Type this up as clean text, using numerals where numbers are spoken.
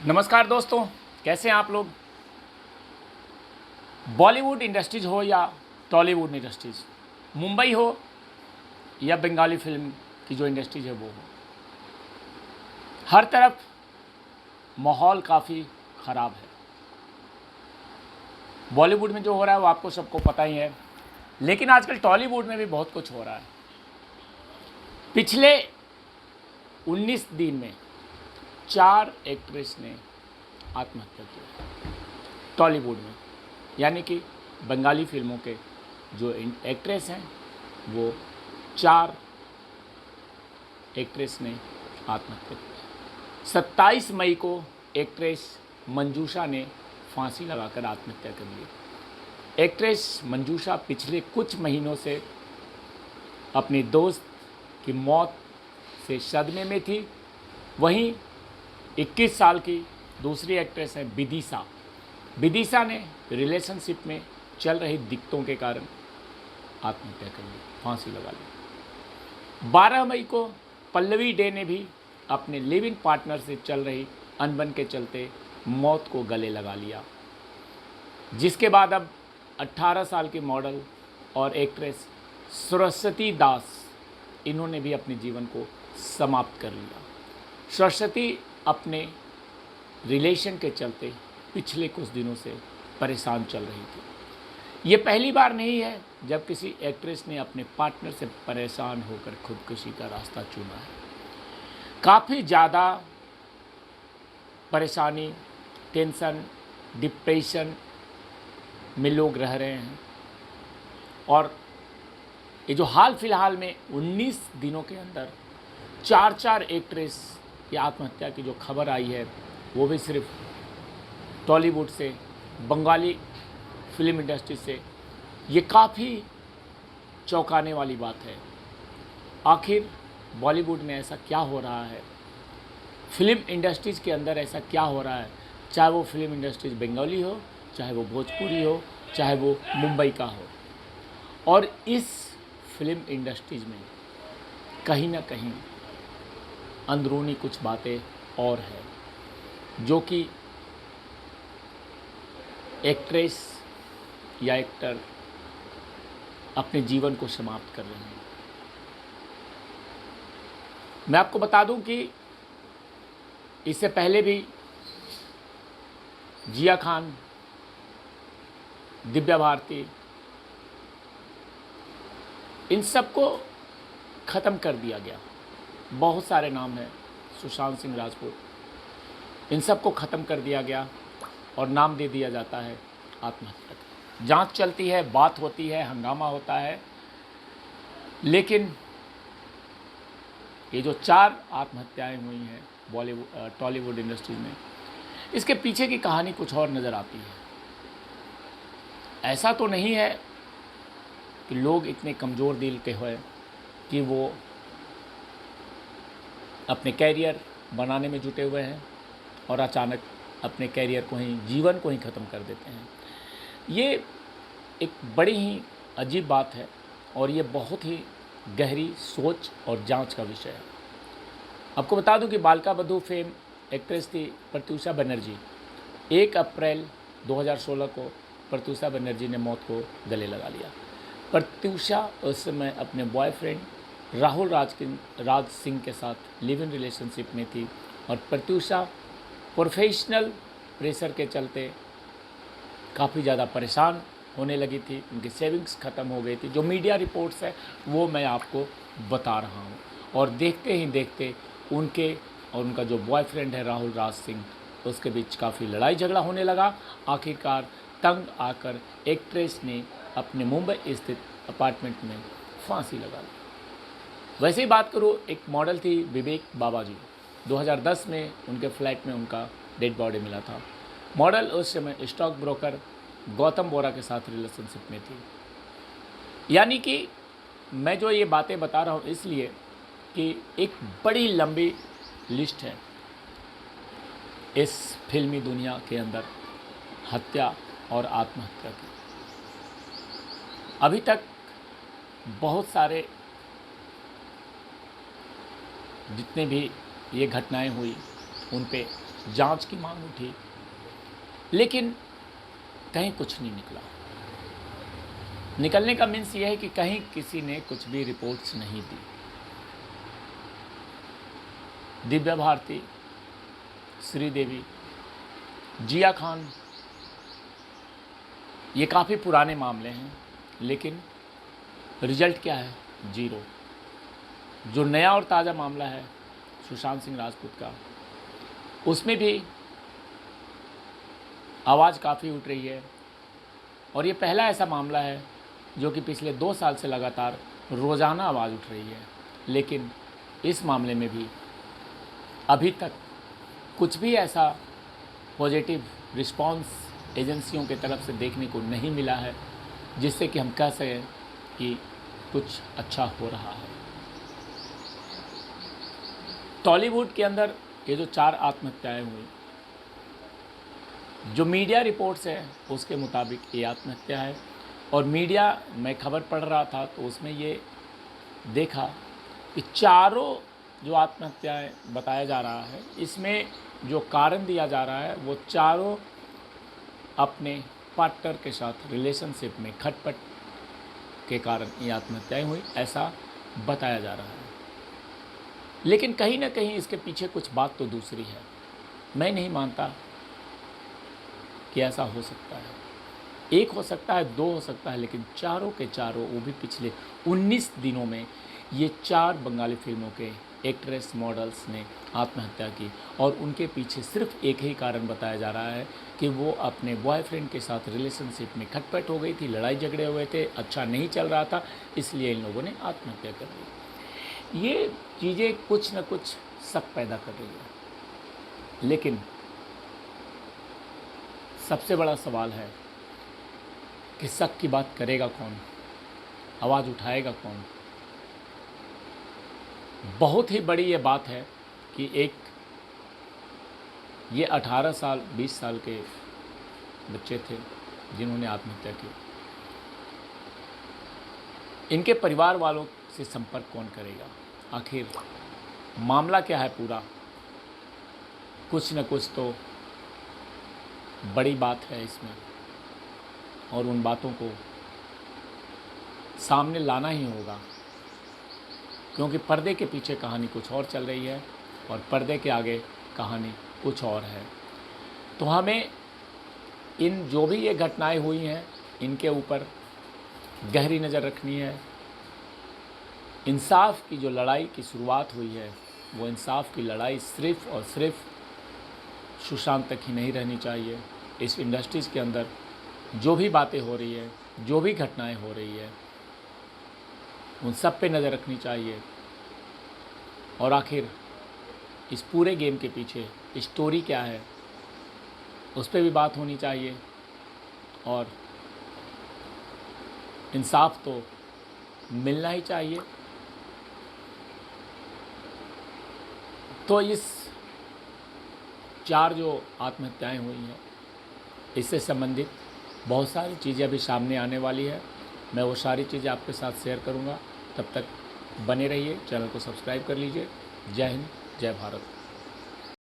नमस्कार दोस्तों, कैसे हैं आप लोग। बॉलीवुड इंडस्ट्रीज हो या टॉलीवुड इंडस्ट्रीज, मुंबई हो या बंगाली फिल्म की जो इंडस्ट्रीज है वो हो, हर तरफ माहौल काफ़ी ख़राब है। बॉलीवुड में जो हो रहा है वो आपको सबको पता ही है, लेकिन आजकल टॉलीवुड में भी बहुत कुछ हो रहा है। पिछले 19 दिन में 4 एक्ट्रेस ने आत्महत्या की टॉलीवुड में, यानी कि बंगाली फिल्मों के जो एक्ट्रेस हैं वो 4 एक्ट्रेस ने आत्महत्या की। 27 मई को एक्ट्रेस मंजूषा ने फांसी लगाकर आत्महत्या कर ली। एक्ट्रेस मंजूषा पिछले कुछ महीनों से अपनी दोस्त की मौत से सदमे में थी। वहीं 21 साल की दूसरी एक्ट्रेस है विदिशा। विदिशा ने रिलेशनशिप में चल रही दिक्कतों के कारण आत्महत्या कर ली, फांसी लगा ली। 12 मई को पल्लवी डे ने भी अपने लिव इन पार्टनर से चल रही अनबन के चलते मौत को गले लगा लिया, जिसके बाद अब 18 साल की मॉडल और एक्ट्रेस सरस्वती दास, इन्होंने भी अपने जीवन को समाप्त कर लिया। सरस्वती अपने रिलेशन के चलते पिछले कुछ दिनों से परेशान चल रही थी। ये पहली बार नहीं है जब किसी एक्ट्रेस ने अपने पार्टनर से परेशान होकर खुदकुशी का रास्ता चुना है। काफ़ी ज़्यादा परेशानी, टेंशन, डिप्रेशन में लोग रह रहे हैं, और ये जो हाल फिलहाल में 19 दिनों के अंदर 4 एक्ट्रेस की आत्महत्या की जो खबर आई है, वो भी सिर्फ टॉलीवुड से, बंगाली फिल्म इंडस्ट्री से, ये काफ़ी चौंकाने वाली बात है। आखिर बॉलीवुड में ऐसा क्या हो रहा है, फिल्म इंडस्ट्रीज़ के अंदर ऐसा क्या हो रहा है, चाहे वो फिल्म इंडस्ट्रीज बंगाली हो, चाहे वो भोजपुरी हो, चाहे वो मुंबई का हो। और इस फिल्म इंडस्ट्रीज में कहीं ना कहीं अंदरूनी कुछ बातें और है, जो कि एक्ट्रेस या एक्टर अपने जीवन को समाप्त कर रहे हैं। मैं आपको बता दूं कि इससे पहले भी जिया खान, दिव्या भारती, इन सबको ख़त्म कर दिया गया। बहुत सारे नाम हैं, सुशांत सिंह राजपूत, इन सबको ख़त्म कर दिया गया और नाम दे दिया जाता है आत्महत्या का। जांच चलती है, बात होती है, हंगामा होता है, लेकिन ये जो 4 आत्महत्याएं हुई हैं बॉलीवुड टॉलीवुड इंडस्ट्री में, इसके पीछे की कहानी कुछ और नज़र आती है। ऐसा तो नहीं है कि लोग इतने कमज़ोर दिल के हैं कि वो अपने कैरियर बनाने में जुटे हुए हैं और अचानक अपने कैरियर को ही, जीवन को ही ख़त्म कर देते हैं। ये एक बड़ी ही अजीब बात है और ये बहुत ही गहरी सोच और जांच का विषय है। आपको बता दूं कि बालिका बधू फेम एक्ट्रेस थी प्रत्यूषा बनर्जी। 1 अप्रैल 2016 को प्रत्यूषा बनर्जी ने मौत को गले लगा लिया। प्रत्यूषा उस समय अपने बॉयफ्रेंड राहुल राज सिंह के साथ लिव इन रिलेशनशिप में थी, और प्रत्यूषा प्रोफेशनल प्रेशर के चलते काफ़ी ज़्यादा परेशान होने लगी थी। उनकी सेविंग्स ख़त्म हो गई थी। जो मीडिया रिपोर्ट्स है वो मैं आपको बता रहा हूँ। और देखते ही देखते उनके और उनका जो बॉयफ्रेंड है राहुल राज सिंह, उसके बीच काफ़ी लड़ाई झगड़ा होने लगा। आखिरकार तंग आकर एक्ट्रेस ने अपने मुंबई स्थित अपार्टमेंट में फांसी लगा ली। वैसे ही बात करूँ, एक मॉडल थी विवेक बाबाजी। 2010 में उनके फ्लैट में उनका डेड बॉडी मिला था। मॉडल उस समय स्टॉक ब्रोकर गौतम बोरा के साथ रिलेशनशिप में थी। यानी कि मैं जो ये बातें बता रहा हूँ इसलिए कि एक बड़ी लंबी लिस्ट है इस फिल्मी दुनिया के अंदर हत्या और आत्महत्या की। अभी तक बहुत सारे जितने भी ये घटनाएं हुई उन पे जांच की मांग उठी, लेकिन कहीं कुछ नहीं निकला। निकलने का मीन्स ये है कि कहीं किसी ने कुछ भी रिपोर्ट्स नहीं दी। दिव्या भारती, श्रीदेवी, जिया खान, ये काफ़ी पुराने मामले हैं, लेकिन रिजल्ट क्या है? जीरो। जो नया और ताज़ा मामला है सुशांत सिंह राजपूत का, उसमें भी आवाज़ काफ़ी उठ रही है, और ये पहला ऐसा मामला है जो कि पिछले 2 साल से लगातार रोज़ाना आवाज़ उठ रही है। लेकिन इस मामले में भी अभी तक कुछ भी ऐसा पॉजिटिव रिस्पांस एजेंसियों की तरफ से देखने को नहीं मिला है जिससे कि हम कह सकें कि कुछ अच्छा हो रहा है। टॉलीवुड के अंदर ये जो 4 आत्महत्याएं हुई, जो मीडिया रिपोर्ट्स है उसके मुताबिक ये आत्महत्या है, और मीडिया में खबर पढ़ रहा था तो उसमें ये देखा कि चारों जो आत्महत्याएं बताया जा रहा है, इसमें जो कारण दिया जा रहा है वो चारों अपने पार्टनर के साथ रिलेशनशिप में खटपट के कारण ये आत्महत्याएं हुई, ऐसा बताया जा रहा है। लेकिन कहीं ना कहीं इसके पीछे कुछ बात तो दूसरी है। मैं नहीं मानता कि ऐसा हो सकता है। एक हो सकता है, 2 हो सकता है, लेकिन चारों के चारों, वो भी पिछले 19 दिनों में, ये 4 बंगाली फिल्मों के एक्ट्रेस मॉडल्स ने आत्महत्या की, और उनके पीछे सिर्फ एक ही कारण बताया जा रहा है कि वो अपने बॉयफ्रेंड के साथ रिलेशनशिप में खटपट हो गई थी, लड़ाई झगड़े हुए थे, अच्छा नहीं चल रहा था, इसलिए इन लोगों ने आत्महत्या कर ली। ये चीज़ें कुछ न कुछ शक पैदा कर रही है। लेकिन सबसे बड़ा सवाल है कि शक की बात करेगा कौन, आवाज़ उठाएगा कौन। बहुत ही बड़ी ये बात है कि ये 18 साल 20 साल के बच्चे थे जिन्होंने आत्महत्या की। इनके परिवार वालों से संपर्क कौन करेगा? आखिर मामला क्या है पूरा? कुछ न कुछ तो बड़ी बात है इसमें, और उन बातों को सामने लाना ही होगा, क्योंकि पर्दे के पीछे कहानी कुछ और चल रही है और पर्दे के आगे कहानी कुछ और है। तो हमें इन जो भी ये घटनाएं हुई हैं इनके ऊपर गहरी नज़र रखनी है। इंसाफ की जो लड़ाई की शुरुआत हुई है, वो इंसाफ की लड़ाई सिर्फ़ और सिर्फ सुशांत तक ही नहीं रहनी चाहिए। इस इंडस्ट्रीज़ के अंदर जो भी बातें हो रही है, जो भी घटनाएं हो रही है, उन सब पे नज़र रखनी चाहिए। और आखिर इस पूरे गेम के पीछे स्टोरी क्या है, उस पर भी बात होनी चाहिए। और इंसाफ तो मिलना ही चाहिए। तो इस 4 जो आत्महत्याएं हुई हैं, इससे संबंधित बहुत सारी चीज़ें अभी सामने आने वाली है। मैं वो सारी चीज़ें आपके साथ शेयर करूंगा। तब तक बने रहिए, चैनल को सब्सक्राइब कर लीजिए। जय हिंद, जय भारत।